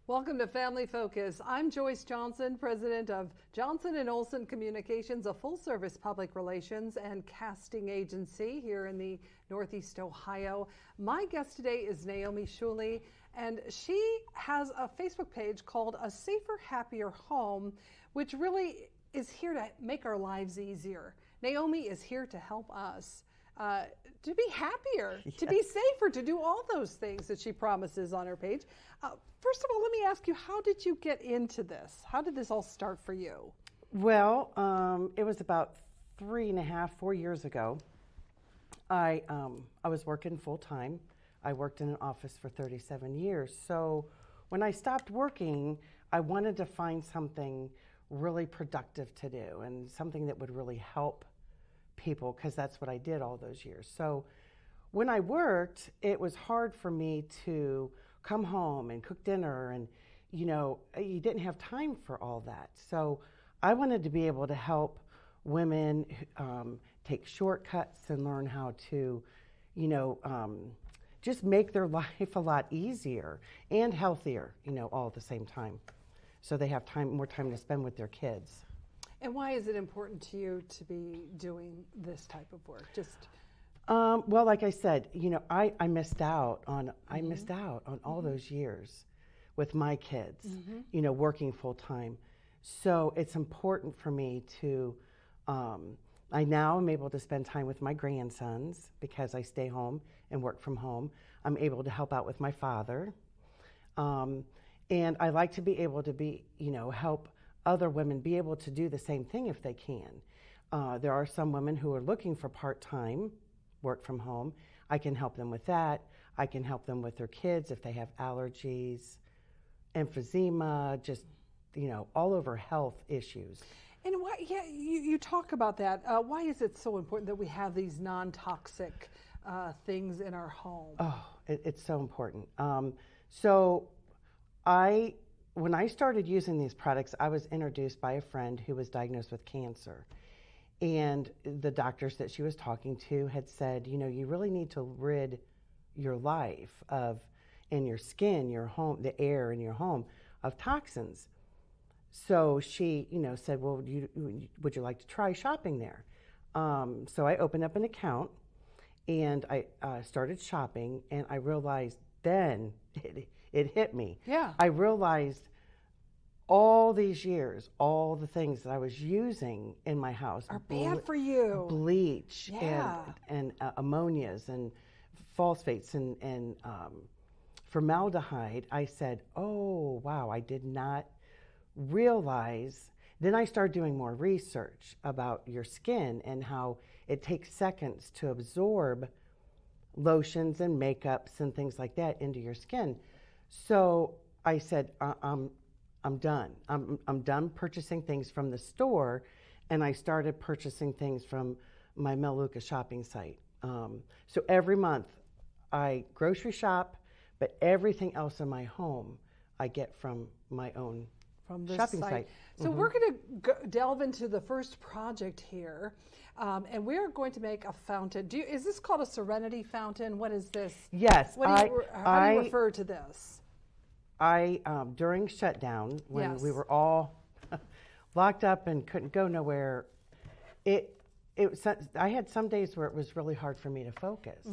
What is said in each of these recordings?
Welcome to Family Focus. I'm Joyce Johnson, president of Johnson & Olson Communications, a full-service public relations and casting agency here in the Northeast Ohio. My guest today is Naomi Sciulli, and she has a Facebook page called A Safer, Happier Home, which really is here to make our lives easier. Naomi is here to help us to be happier, to be safer, to do all those things that she promises on her page. First of all, let me ask you, how did you get into this? How did this all start for you? Well, it was about 4 years ago. I was working full time. I worked in an office for 37 years. So when I stopped working, I wanted to find something really productive to do and something that would really help people, because that's what I did all those years. So when I worked, it was hard for me to come home and cook dinner, and you didn't have time for all that. So I wanted to be able to help women take shortcuts and learn how to just make their life a lot easier and healthier, all at the same time, so they have more time to spend with their kids. And why is it important to you to be doing this type of work? Well, like I said, I missed out on all those years with my kids, working full time. So it's important for me to, I now am able to spend time with my grandsons because I stay home and work from home. I'm able to help out with my father. And I like to be able to help other women be able to do the same thing if they can. There are some women who are looking for part-time work from home. I can help them with that. I can help them with their kids if they have allergies, emphysema, just, all over health issues. And you talk about that. Why is it so important that we have these non-toxic things in our home? Oh, it's so important. When I started using these products, I was introduced by a friend who was diagnosed with cancer. And the doctors that she was talking to had said, you really need to rid your life and your skin, your home, the air in your home, of toxins. So she, said, well, would you like to try shopping there? So I opened up an account and I started shopping, and I realized then it hit me. Yeah. I realized all these years, all the things that I was using in my house are bad for you. Bleach and ammonias and phosphates and formaldehyde. I said, oh, wow, I did not realize. Then I started doing more research about your skin and how it takes seconds to absorb lotions and makeups and things like that into your skin. So I said, I'm done. I'm done purchasing things from the store, and I started purchasing things from my Meluka shopping site. So every month I grocery shop, but everything else in my home I get from my own shopping site. So we're going to delve into the first project here, and we're going to make a fountain. Is this called a Serenity Fountain? What is this? Yes. How do you refer to this? During shutdown, when we Yes. were all locked up and couldn't go nowhere, I had some days where it was really hard for me to focus.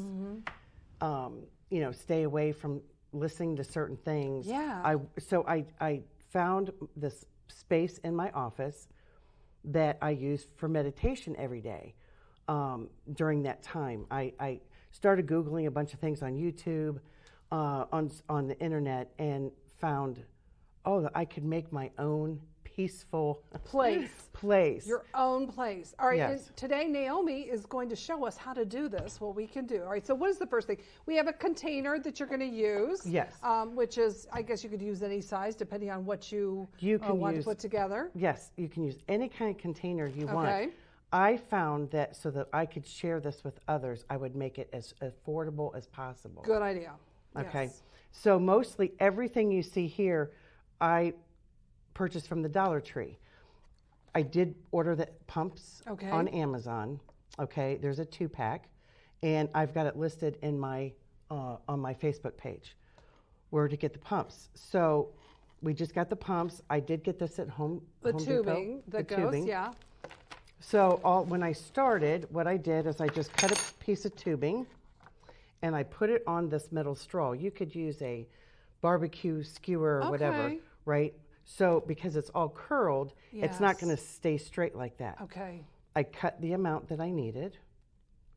Stay away from listening to certain things. Yeah. So I found this space in my office that I used for meditation every day. During that time, I started Googling a bunch of things on YouTube, on the internet, and found, that I could make my own peaceful place. Your own place. All right. Yes. And today Naomi is going to show us how to do this, what we can do. All right. So what is the first thing? We have a container that you're going to use. Yes. Which is, I guess you could use any size depending on what you want to put together. Yes. You can use any kind of container you want. Okay. I found that so that I could share this with others, I would make it as affordable as possible. Good idea. Okay. Yes. So mostly everything you see here, I purchased from the Dollar Tree. I did order the pumps on Amazon. Okay, there's a 2-pack, and I've got it listed in my on my Facebook page where to get the pumps. So we just got the pumps. I did get this at Home Depot. Tubing that goes, tubing. yeah. So when I started, what I did is I just cut a piece of tubing and I put it on this metal straw. You could use a barbecue skewer or whatever, right? So because it's all curled, it's not going to stay straight like that. Okay. I cut the amount that I needed,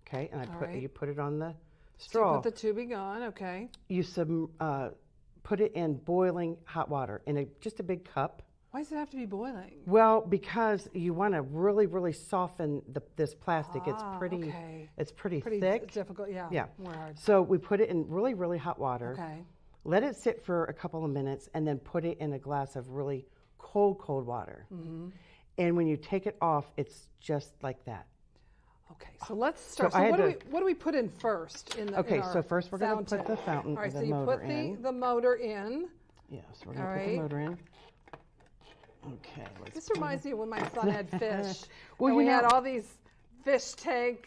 okay, and you put it on the straw. So you put the tubing on, okay. You put it in boiling hot water in just a big cup. Why does it have to be boiling? Well, because you want to really, really soften this plastic. It's pretty thick. It's difficult, yeah. Yeah. More hard. So we put it in really, really hot water. Okay. Let it sit for a couple of minutes, and then put it in a glass of really cold water. Mm-hmm. And when you take it off, it's just like that. Okay, so let's start. So what do we put in first? So first we're going to put the fountain, all right, the so motor you put the motor in. Yes, we're going to put the motor in. Okay. This reminds me of when my son had fish. Well, and we had all these fish tank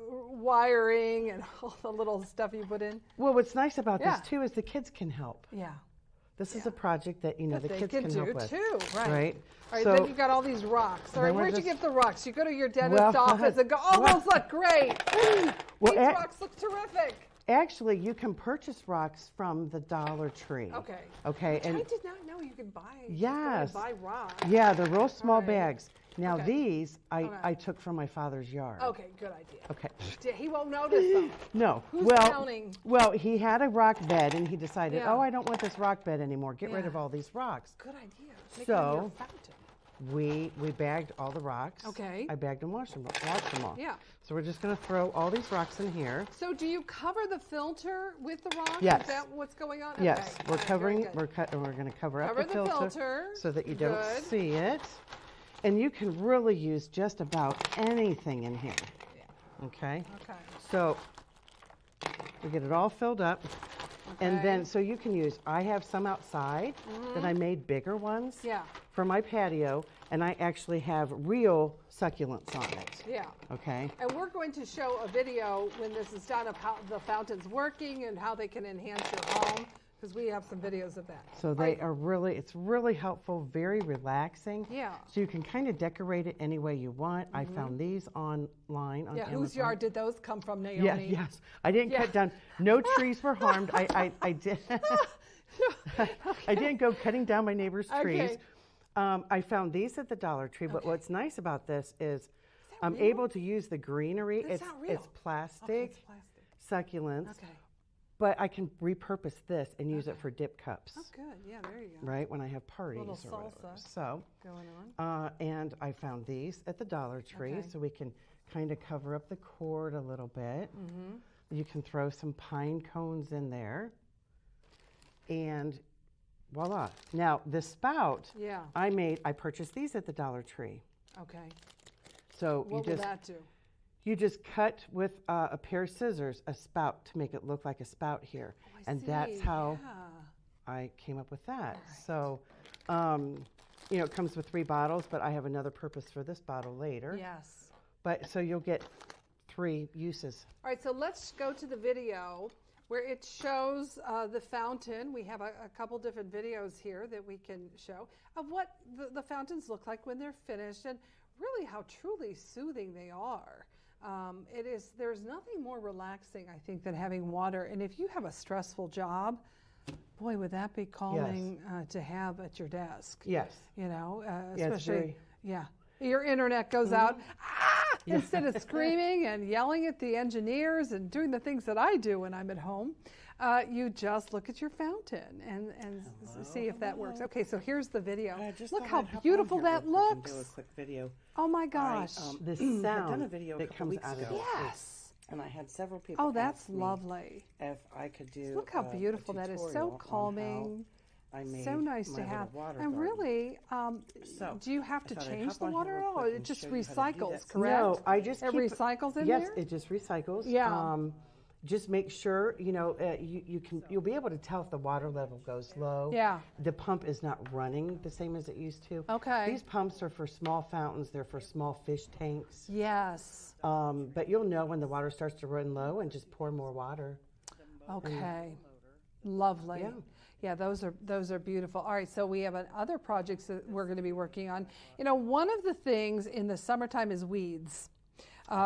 wiring and all the little stuff you put in. Well, what's nice about this too is the kids can help. Yeah. This is a project that the kids can help with. Too, right? All right, so, then you got all these rocks. All right, where'd you get the rocks? You go to your dentist's office and go, those look great. These rocks look terrific. Actually, you can purchase rocks from the Dollar Tree. Okay. Okay. I did not know you could buy. Yes. Buy rocks. Yeah, they're real small bags. Now these I took from my father's yard. Okay, good idea. Okay. He won't notice them. No. Who's counting? Well, he had a rock bed and he decided, I don't want this rock bed anymore. Get rid of all these rocks. Good idea. Make So it a fountain. we bagged all the rocks. Okay. I bagged and washed them all. Yeah. So we're just going to throw all these rocks in here. So do you cover the filter with the rocks? Yes. Is that what's going on? Yes. Okay. We're covering. We're going to cover up the filter so that you don't see it. And you can really use just about anything in here. Yeah. Okay. Okay. So we get it all filled up. Okay. And then, so you can use, I have some outside that I made bigger ones for my patio, and I actually have real succulents on it. Yeah. Okay. And we're going to show a video when this is done of how the fountain's working and how they can enhance your home, because we have some videos of that. So they are really, it's really helpful, very relaxing. Yeah. So you can kind of decorate it any way you want. I found these online on Amazon. Whose yard did those come from, Naomi? Yeah, yes. I didn't cut down, no trees were harmed. I did. I didn't go cutting down my neighbor's trees. I found these at the Dollar Tree, but what's nice about this is I'm able to use the greenery. It's not real. It's plastic, succulents. Okay. But I can repurpose this and use it for dip cups. Oh, good. Yeah, there you go. Right, when I have parties little or salsa whatever. So, going on. And I found these at the Dollar Tree, so we can kind of cover up the cord a little bit. You can throw some pine cones in there. And voila. Now, the spout, I purchased these at the Dollar Tree. Okay. So what will that do? You just cut with a pair of scissors a spout to make it look like a spout here. Oh, and that's how I came up with that. So, it comes with 3 bottles, but I have another purpose for this bottle later. Yes. But so you'll get 3 uses. All right, so let's go to the video where it shows the fountain. We have a couple different videos here that we can show of what the fountains look like when they're finished and really how truly soothing they are. There's nothing more relaxing, I think, than having water. And if you have a stressful job, boy, would that be calming to have at your desk. Yes. Especially, your internet goes out, instead of screaming and yelling at the engineers and doing the things that I do when I'm at home. You just look at your fountain and see if that works. Okay, so here's the video. Look how beautiful that looks. Do a quick video. Oh my gosh. The sound I've done a video that comes out of it. Yes. And I had several people Oh, that's ask me lovely. if I could do Look how beautiful that is. So calming. So nice to have. And really, do you have to change the water at all? Or it just recycles, correct? No, I just it recycles in there? there? Yes, it just recycles. Yeah. Just make sure, you'll be able to tell if the water level goes low. Yeah. The pump is not running the same as it used to. Okay. These pumps are for small fountains. They're for small fish tanks. Yes. But you'll know when the water starts to run low and just pour more water. Okay. Lovely. Yeah. Yeah, those are beautiful. All right, so we have other projects that we're going to be working on. One of the things in the summertime is weeds.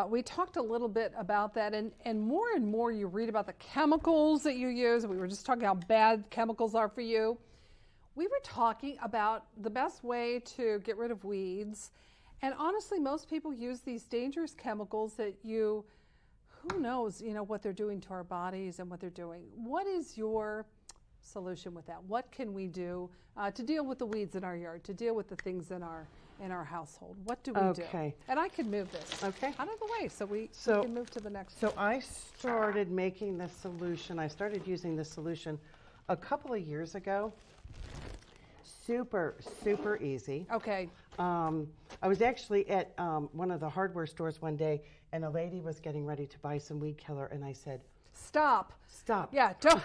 We talked a little bit about that, and more you read about the chemicals that you use. We were just talking how bad chemicals are for you. We were talking about the best way to get rid of weeds, and honestly, most people use these dangerous chemicals that who knows, what they're doing to our bodies and what they're doing. What is your solution with that? What can we do to deal with the weeds in our yard, to deal with the things in our household? What do we do? And I can move this out of the way so we can move to the next So I started making this solution. I started using this solution a couple of years ago. Super, super easy. Okay. I was actually at one of the hardware stores one day, and a lady was getting ready to buy some weed killer, and I said, Stop. Yeah, don't.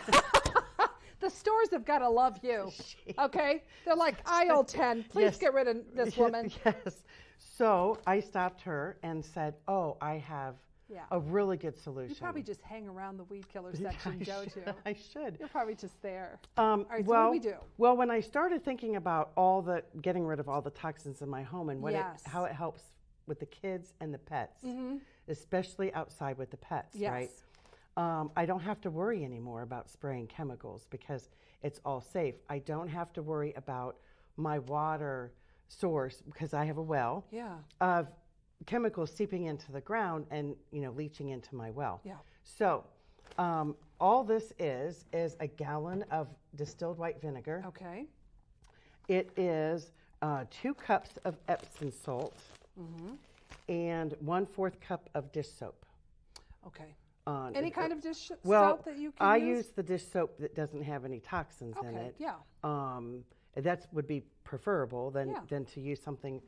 The stores have got to love you, okay? They're like, aisle 10, please get rid of this woman. Yes. So I stopped her and said, I have a really good solution. You probably just hang around the weed killer section, don't you? I should. You're probably just there. All right, so what do we do? Well, when I started thinking about getting rid of all the toxins in my home and how it helps with the kids and the pets, especially outside with the pets, right? I don't have to worry anymore about spraying chemicals because it's all safe. I don't have to worry about my water source because I have a well of chemicals seeping into the ground and leaching into my well. So all this is a gallon of distilled white vinegar. Okay. It is 2 cups of Epsom salt and 1/4 cup of dish soap. Okay. Any kind of dish soap that you can I use? use the dish soap that doesn't have any toxins in it. Yeah. That would be preferable than to use something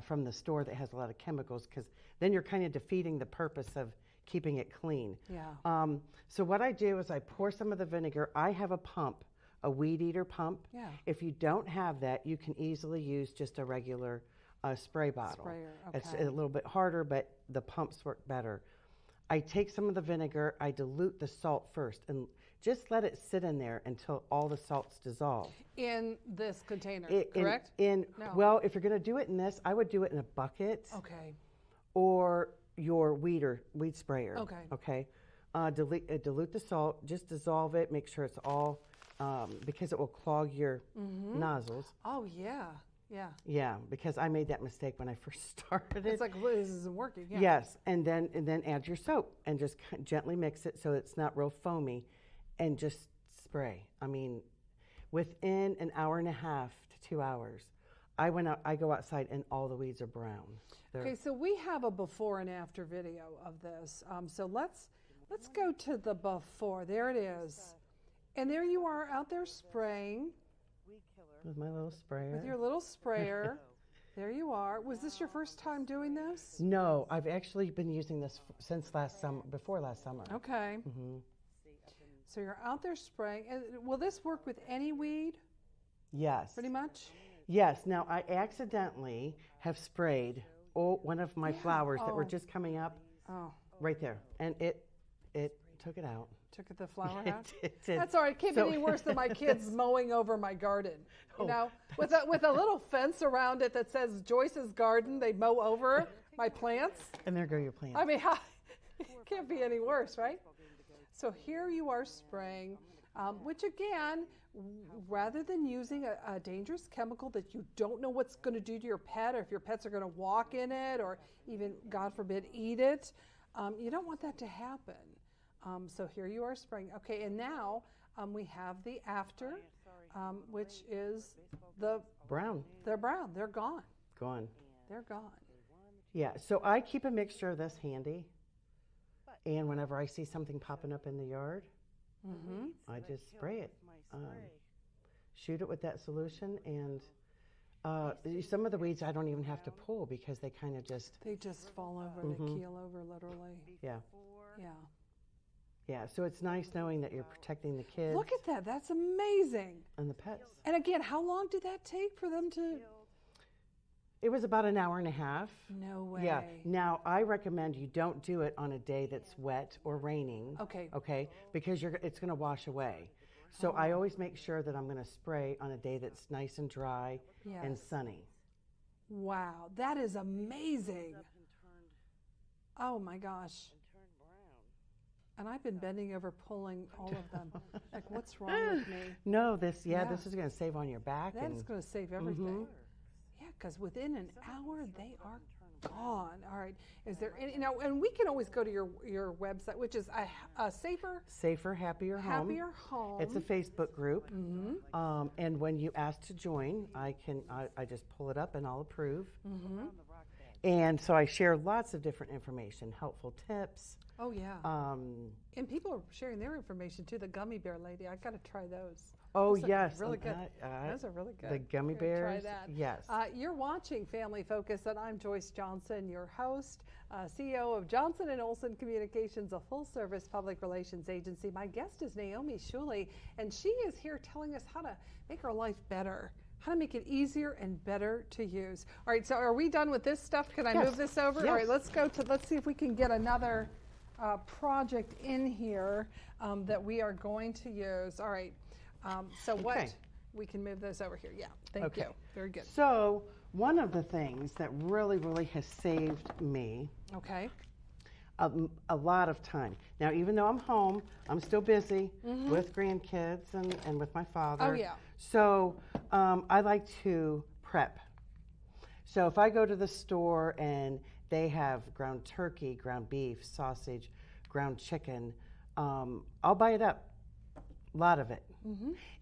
from the store that has a lot of chemicals, because then you're kind of defeating the purpose of keeping it clean. Yeah. So what I do is I pour some of the vinegar. I have a pump, a weed eater pump. Yeah. If you don't have that, you can easily use just a regular spray bottle. Sprayer, It's a little bit harder, but the pumps work better. I take some of the vinegar, I dilute the salt first, and just let it sit in there until all the salts dissolve. In this container, correct? No. Well, if you're going to do it in this, I would do it in a bucket. Okay. Or your weed sprayer. Okay. Okay. Dilute the salt, just dissolve it, make sure it's all, because it will clog your nozzles. Oh, yeah. Yeah. Yeah, because I made that mistake when I first started it. It's like, well, this isn't working. Yeah. Yes, and then add your soap and just gently mix it so it's not real foamy, and just spray. I mean, within an hour and a half to 2 hours, I go outside and all the weeds are brown. Okay, so we have a before and after video of this. So let's go to the before. There it is, and there you are out there spraying. With my little sprayer. With your little sprayer. There you are. Was this your first time doing this? No, I've actually been using this since before last summer. Okay. So you're out there spraying. And will this work with any weed? Yes. Pretty much? Yes. Now, I accidentally have sprayed one of my flowers that were just coming up right there. And it took it out. Took the flower out? It did. That's all right. It can't be any worse than my kids mowing over my garden. With a little fence around it that says Joyce's garden. They mow over my plants. And there go your plants. I mean, it can't be any worse, right? So here you are spraying, which again, rather than using a dangerous chemical that you don't know what's going to do to your pet, or if your pets are going to walk in it, or even, God forbid, eat it, you don't want that to happen. So here you are spraying. Okay, and now we have the after, which is the brown. They're brown. They're gone. Gone. They're gone. Yeah, so I keep a mixture of this handy, and whenever I see something popping up in the yard, I just spray it. Shoot it with that solution, and some of the weeds I don't even have to pull because they kind of just... They just fall over. They keel over, literally. Yeah. Yeah. Yeah, so it's nice knowing that you're protecting the kids. Look at that. That's amazing. And the pets. And again, how long did that take for them to... It was about an hour and a half. No way. Yeah. Now, I recommend you don't do it on a day that's wet or raining. Okay. Okay? Because it's going to wash away. So I always make sure that I'm going to spray on a day that's nice and dry and Yes. sunny. Wow, that is amazing. Oh my gosh. And I've been bending over pulling all of them. Like, what's wrong with me? No, this Yeah. this is going to save on your back. That is and going to save everything. Yeah, because within an hour they are gone. All right. Is there any? Now, and we can always go to your website, which is a Safer, Happier Home. happier home. It's a Facebook group. And when you ask to join, I just pull it up and I'll approve. And so I share lots of different information, helpful tips. Oh yeah. And people are sharing their information too. The gummy bear lady, I got to try those. Oh, Those are yes. really and good. Those are really good. The gummy I'm gonna bears. Try that. Yes. You're watching Family Focus, and I'm Joyce Johnson, your host, CEO of Johnson & Olson Communications, a full-service public relations agency. My guest is Naomi Sciulli, and she is here telling us how to make our life better, how to make it easier and better to use. All right, so are we done with this stuff? Can I Yes. move this over? Yes. All right, let's see if we can get another project in here that we are going to use. All right, so what? Okay. We can move those over here. Yeah, thank you. Very good. So one of the things that really, really has saved me Okay. a lot of time. Now, even though I'm home, I'm still busy with grandkids and with my father. Oh, yeah. So I like to prep. So if I go to the store and they have ground turkey, ground beef, sausage, ground chicken, I'll buy it up, a lot of it.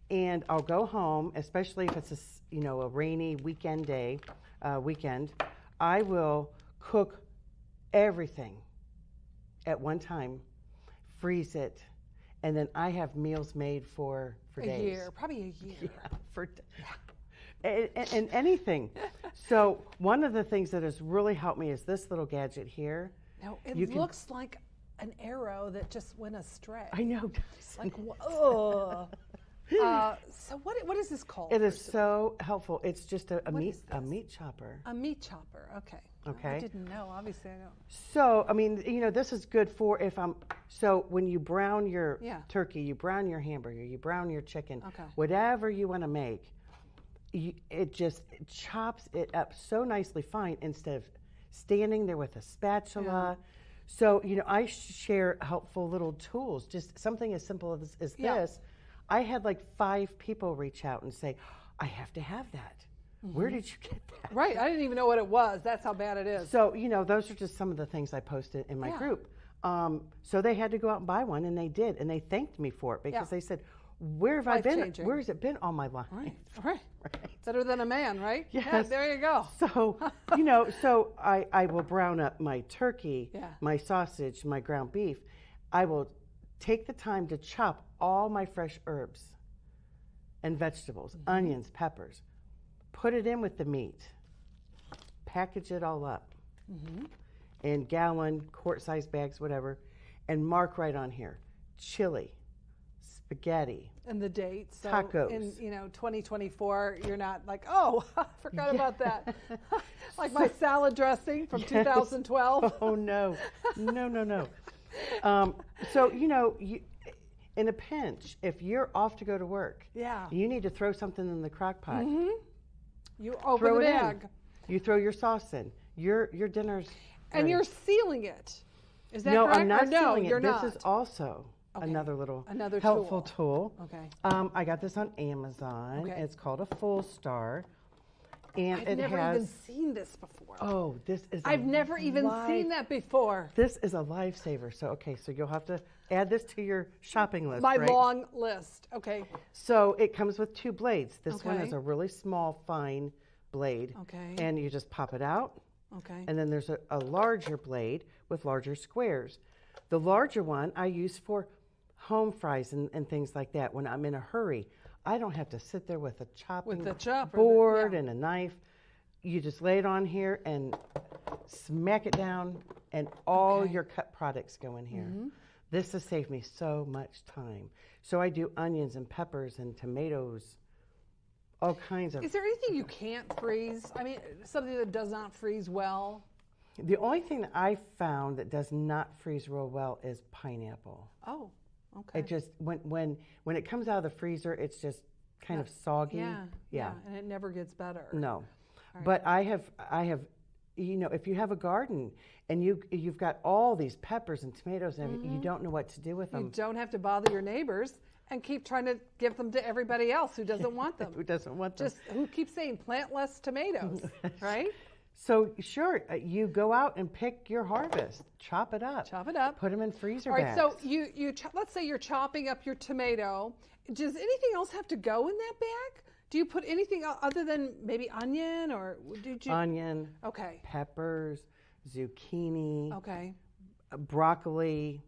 And I'll go home, especially if it's a rainy weekend, I will cook everything at one time, freeze it, and then I have meals made for days. A year, probably a year. And anything. So one of the things that has really helped me is this little gadget here. Now, it You can- looks like an arrow that just went astray. I know. Like, ugh. So what is this called? It is first of so helpful. It's just a What meat is a this? meat chopper. all? A meat chopper. Okay. I Okay. didn't know. Obviously, I don't. So, I mean, this is good for so when you brown your Yeah. turkey, you brown your hamburger, you brown your chicken, Okay. whatever you want to make, it just chops it up so nicely fine instead of standing there with a spatula. So, I share helpful little tools, just something as simple as Yeah. this. I had like 5 people reach out and say, I have to have that. Where did you get that? Right. I didn't even know what it was. That's how bad it is. So, those are just some of the things I posted in my Yeah. group. So they had to go out and buy one, and they did, and they thanked me for it because Yeah. they said, where have I been? Life-changing. Where has it been all my life? Right. Better than a man, right? Yeah, Yes. there you go. So, so I will brown up my turkey, Yeah. my sausage, my ground beef. I will take the time to chop all my fresh herbs and vegetables, onions, peppers, put it in with the meat, package it all up in gallon, quart-sized bags, whatever, and mark right on here, chili, spaghetti. And the date. So Tacos. in 2024, you're not like, oh, I forgot about that. Like my salad dressing from 2012. Oh, no. No. So, in a pinch, if you're off to go to work, Yeah. you need to throw something in the crock pot. You open Throw the it bag. in. You throw your sauce in. Your dinner's And ready. you're sealing it. Is that No, correct? I'm not Or no, sealing you're it. not. This is also Okay. another Another helpful tool. Okay. I got this on Amazon. Okay. It's called a Full Star. And I've it never has even seen this before. Oh, this is I've never even seen that before. This is a lifesaver. So you'll have to add this to your shopping list. My right? long list. Okay. So it comes with 2 blades. This one Okay. is a really small, fine blade. Okay. And you just pop it out. Okay. And then there's a larger blade with larger squares. The larger one I use for home fries and things like that. When I'm in a hurry, I don't have to sit there with a chopping the chopper, board yeah. and a knife. You just lay it on here and smack it down, and all Okay. your cut products go in here. This has saved me so much time. So I do onions and peppers and tomatoes, all kinds of. Is there anything you can't freeze? I mean, something that does not freeze well? The only thing that I found that does not freeze real well is pineapple. Oh, Okay. It just when it comes out of the freezer, it's just kind of soggy. Yeah, and it never gets better. No, Right. but I have, if you have a garden and you've got all these peppers and tomatoes and you don't know what to do with You them. don't have to bother your neighbors and keep trying to give them to everybody else who doesn't want them. Who doesn't want them? Just who keeps saying plant less tomatoes, right? So sure, you go out and pick your harvest, chop it up, put them in freezer All right, bags. so let's say you're chopping up your tomato. Does anything else have to go in that bag? Do you put anything other than maybe onion or did you? Onion, Okay. peppers, zucchini, Okay. broccoli,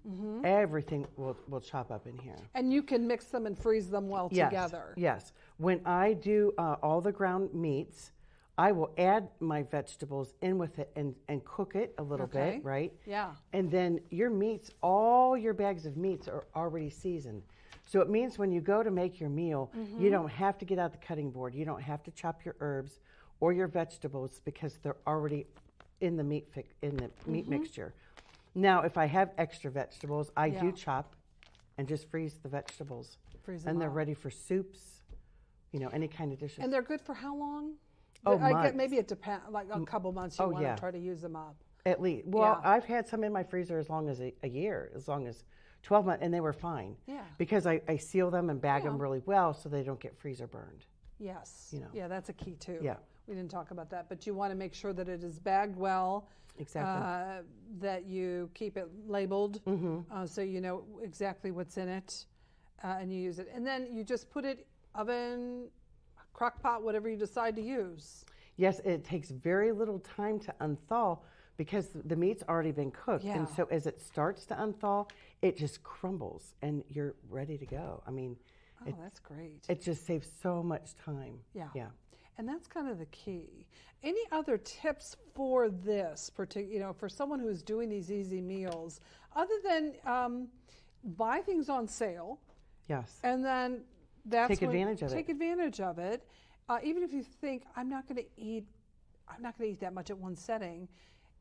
everything we'll chop up in here. And you can mix them and freeze them well Yes, together. Yes. When I do all the ground meats, I will add my vegetables in with it and cook it a little bit, right? Yeah. And then your meats, all your bags of meats are already seasoned. So it means when you go to make your meal, you don't have to get out the cutting board. You don't have to chop your herbs or your vegetables because they're already in the meat mixture. Now, if I have extra vegetables, I do chop and just freeze the vegetables. And they're ready for soups, any kind of dishes. And they're good for how long? Oh, I months. get maybe it depends, like a couple months you want to try to use them up. At least. Well, I've had some in my freezer as long as a year, as long as 12 months, and they were fine. Yeah. Because I seal them and bag them really well so they don't get freezer burned. Yes. Yeah, that's a key too. Yeah. We didn't talk about that, but you want to make sure that it is bagged well. Exactly. That you keep it labeled so you know exactly what's in it and you use it. And then you just put it oven, crock pot, whatever you decide to use. Yes, it takes very little time to unthaw because the meat's already been cooked. Yeah. And so as it starts to unthaw, it just crumbles and you're ready to go. I mean, that's great. It just saves so much time. Yeah. Yeah. And that's kind of the key. Any other tips for this, for someone who's doing these easy meals, other than buy things on sale? Yes. And then take advantage of it. Take advantage of it. Even if you think I'm not going to eat that much at one setting,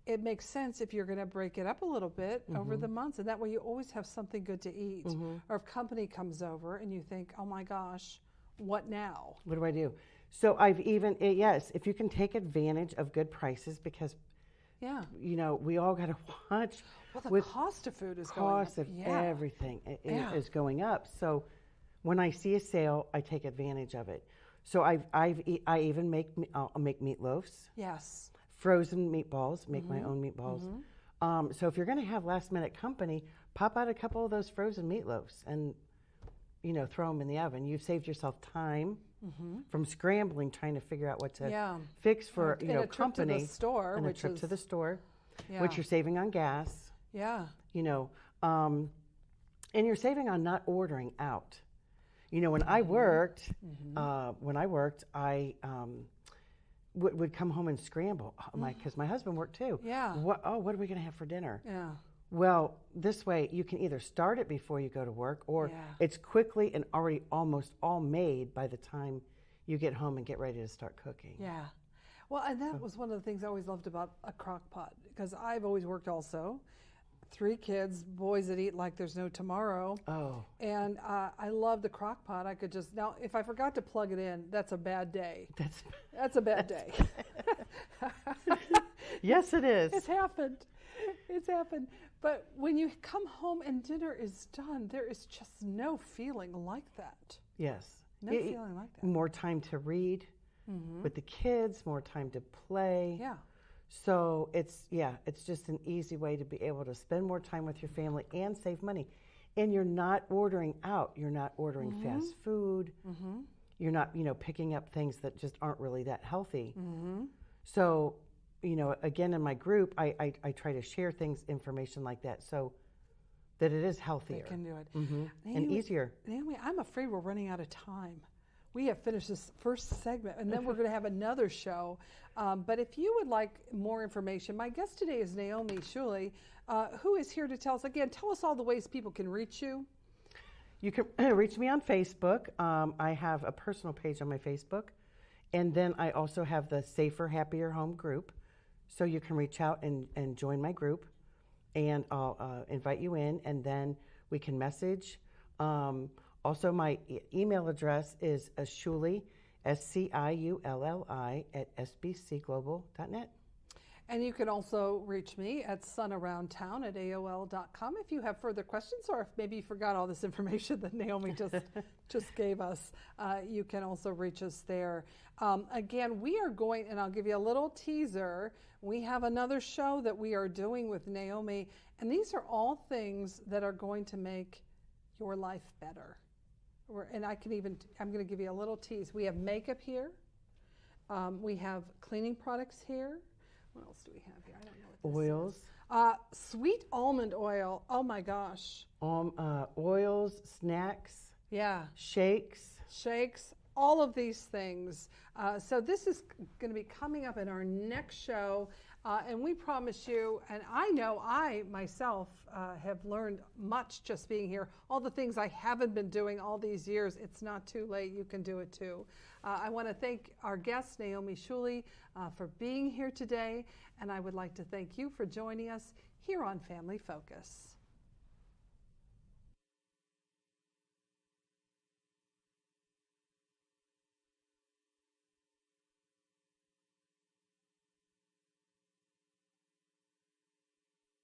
it makes sense if you're going to break it up a little bit over the months, and that way you always have something good to eat. Or if company comes over and you think, oh my gosh, what now? What do I do? So I've even, yes, if you can take advantage of good prices because, we all got to watch. Well, the cost of food is going up. Cost of everything is going up. So when I see a sale, I take advantage of it. So I even I'll make meatloafs. Yes. Frozen meatballs, make my own meatballs. So if you're going to have last minute company, pop out a couple of those frozen meatloafs and, throw them in the oven. You've saved yourself time from scrambling, trying to figure out what to fix for, and a company. Trip to the store, and a trip to the store, Yeah. which you're saving on gas. Yeah. And you're saving on not ordering out. When I worked, I would come home and scramble because my husband worked too. Yeah. What are we going to have for dinner? Yeah. Well, this way you can either start it before you go to work or it's quickly and already almost all made by the time you get home and get ready to start cooking. Yeah. Well, and that was one of the things I always loved about a crock pot because I've always worked also. 3 kids, boys that eat like there's no tomorrow. Oh. And I love the crock pot. I could just, now if I forgot to plug it in, that's a bad day. That's a bad day. Yes, it is. It's happened. It's happened. But when you come home and dinner is done, there is just no feeling like that. Yes. No feeling like that. More time to read with the kids, more time to play. Yeah. So it's just an easy way to be able to spend more time with your family and save money. And you're not ordering out. You're not ordering fast food. You're not, picking up things that just aren't really that healthy. So, again, in my group, I try to share information like that so that it is healthier. They can do it. And easier. Naomi, I'm afraid we're running out of time. We have finished this first segment, and then we're going to have another show. But if you would like more information, my guest today is Naomi Sciulli, who is here to tell us, again, tell us all the ways people can reach you. You can reach me on Facebook. I have a personal page on my Facebook. And then I also have the Safer, Happier Home group. So you can reach out and join my group. And I'll invite you in, and then we can message. Also, my email address is Sciulli, Sciulli @sbcglobal.net. And you can also reach me at sunaroundtown@aol.com if you have further questions, or if maybe you forgot all this information that Naomi just gave us. You can also reach us there. Again, we are going, and I'll give you a little teaser. We have another show that we are doing with Naomi, and these are all things that are going to make your life better. And I'm going to give you a little tease. We have makeup here. We have cleaning products here. What else do we have here? I don't know what this Oils. is. Sweet almond oil. Oh my gosh. Oils, snacks. Yeah. Shakes. All of these things. So this is going to be coming up in our next show. And we promise you, and I know I myself have learned much just being here. All the things I haven't been doing all these years, it's not too late. You can do it too. I want to thank our guest, Naomi Sciulli, for being here today. And I would like to thank you for joining us here on Family Focus.